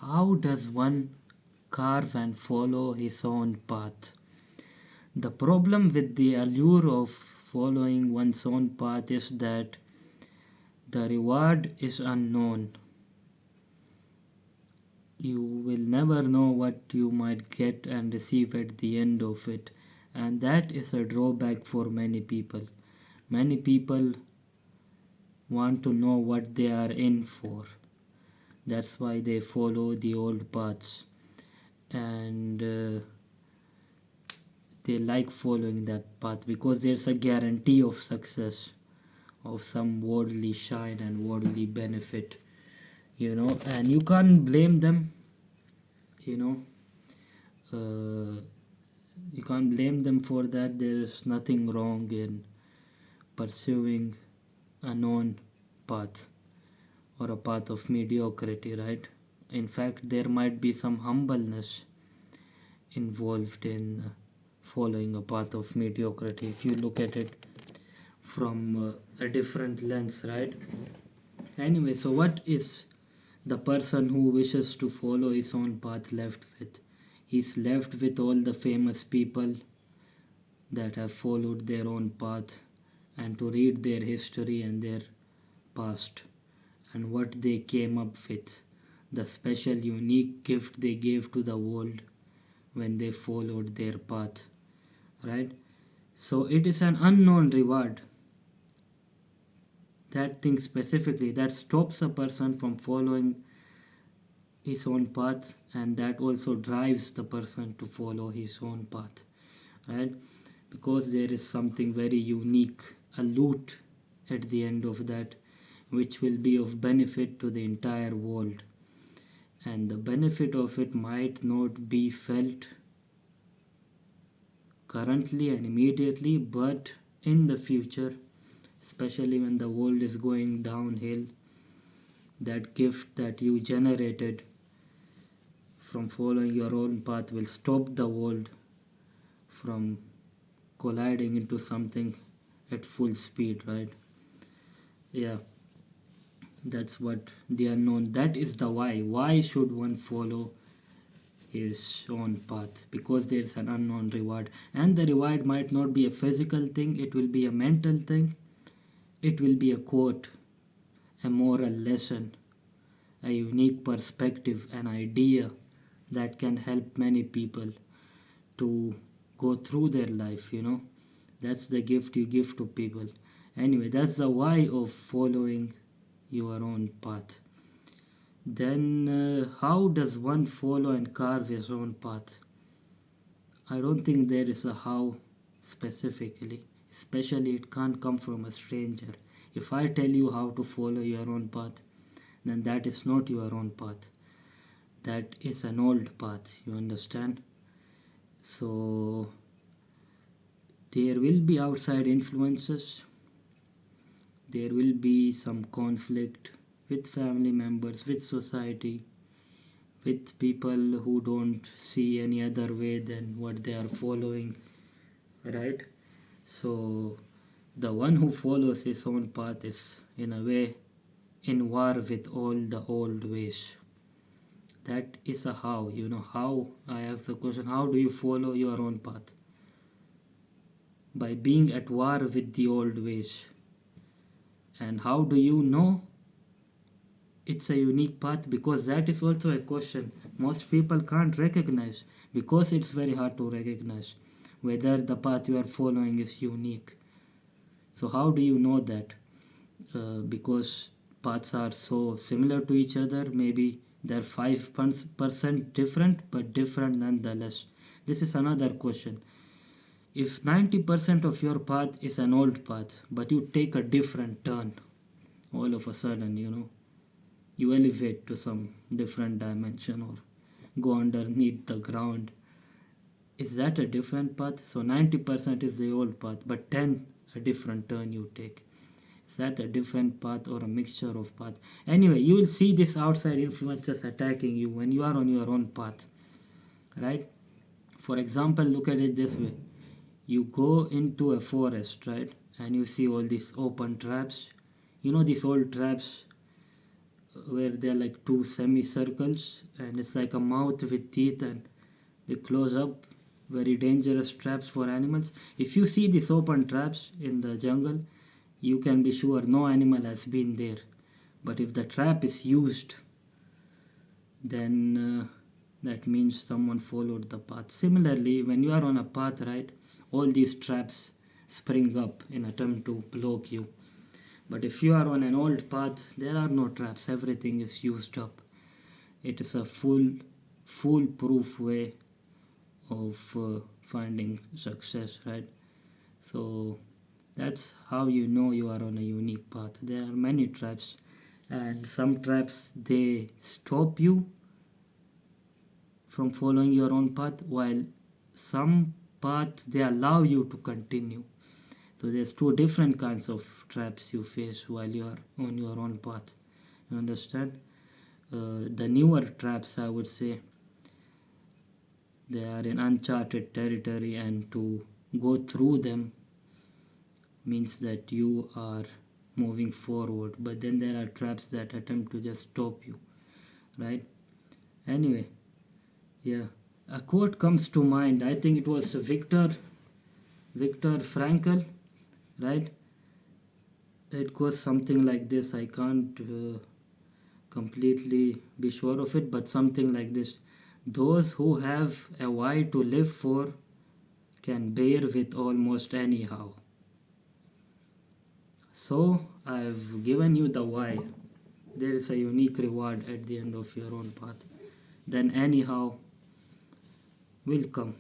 How does one carve and follow his own path? The problem with the allure of following one's own path is that the reward is unknown. You will never know what you might get and receive at the end of it, and that is a drawback for many people. Many people want to know what they are in for. That's why they follow the old paths, and they like following that path because there's a guarantee of success, of some worldly shine and worldly benefit, and you can't blame them, you know. You can't blame them for that. There's nothing wrong in pursuing a known path or a path of mediocrity, right? In fact, there might be some humbleness involved in following a path of mediocrity if you look at it from a different lens, right? Anyway, so what is the person who wishes to follow his own path left with? He's left with all the famous people that have followed their own path, and to read their history and their past and what they came up with, the special unique gift they gave to the world when they followed their path, right? So it is an unknown reward, that thing specifically that stops a person from following his own path, and that also drives the person to follow his own path, right? Because there is something very unique, a loot at the end of that, which will be of benefit to the entire world, and the benefit of it might not be felt currently and immediately, but in the future, especially when the world is going downhill, that gift that you generated from following your own path will stop the world from colliding into something at full speed, right? Yeah, that's what the unknown, that is the why should one follow his own path? Because there's an unknown reward, and the reward might not be a physical thing, it will be a mental thing, it will be a quote, a moral lesson, a unique perspective, an idea that can help many people to go through their life. That's the gift you give to people. Anyway, that's the why of following your own path. Then, how does one follow and carve his own path? I don't think there is a how specifically, especially it can't come from a stranger. If I tell you how to follow your own path, then that is not your own path. That is an old path, you understand? So, there will be outside influences, there will be some conflict with family members, with society, with people who don't see any other way than what they are following, right? So, the one who follows his own path is, in a way, in war with all the old ways. That is a how. How, I ask the question, how do you follow your own path? By being at war with the old ways. And how do you know it's a unique path? Because that is also a question most people can't recognize, because it's very hard to recognize whether the path you are following is unique. So how do you know that? Because paths are so similar to each other, maybe they're 5% different, but different nonetheless. This is another question. If 90% of your path is an old path, but you take a different turn, all of a sudden, you elevate to some different dimension or go underneath the ground. Is that a different path? So 90% is the old path, but 10 a different turn you take. Is that a different path or a mixture of path? Anyway, you will see this outside influences attacking you when you are on your own path, right? For example, look at it this way. You go into a forest, right? And you see all these open traps. These old traps where they're like two semicircles and it's like a mouth with teeth and they close up. Very dangerous traps for animals. If you see these open traps in the jungle, you can be sure no animal has been there. But if the trap is used, then that means someone followed the path. Similarly, when you are on a path, right, all these traps spring up in attempt to block you. But if you are on an old path, there are no traps. Everything is used up. It is a foolproof way of finding success, right? So that's how you know you are on a unique path. There are many traps, and some traps they stop you from following your own path, while some path they allow you to continue. So there's two different kinds of traps you face while you are on your own path. You understand? The newer traps, I would say, they are in uncharted territory, and to go through them means that you are moving forward. But then there are traps that attempt to just stop you, right? Anyway, yeah, a quote comes to mind. I think it was Viktor Frankl, right? It goes something like this. I can't completely be sure of it, but something like this: those who have a why to live for can bear with almost anyhow. So I've given you the why. There is a unique reward at the end of your own path. Then anyhow will come.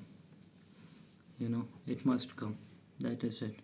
It must come. That is it.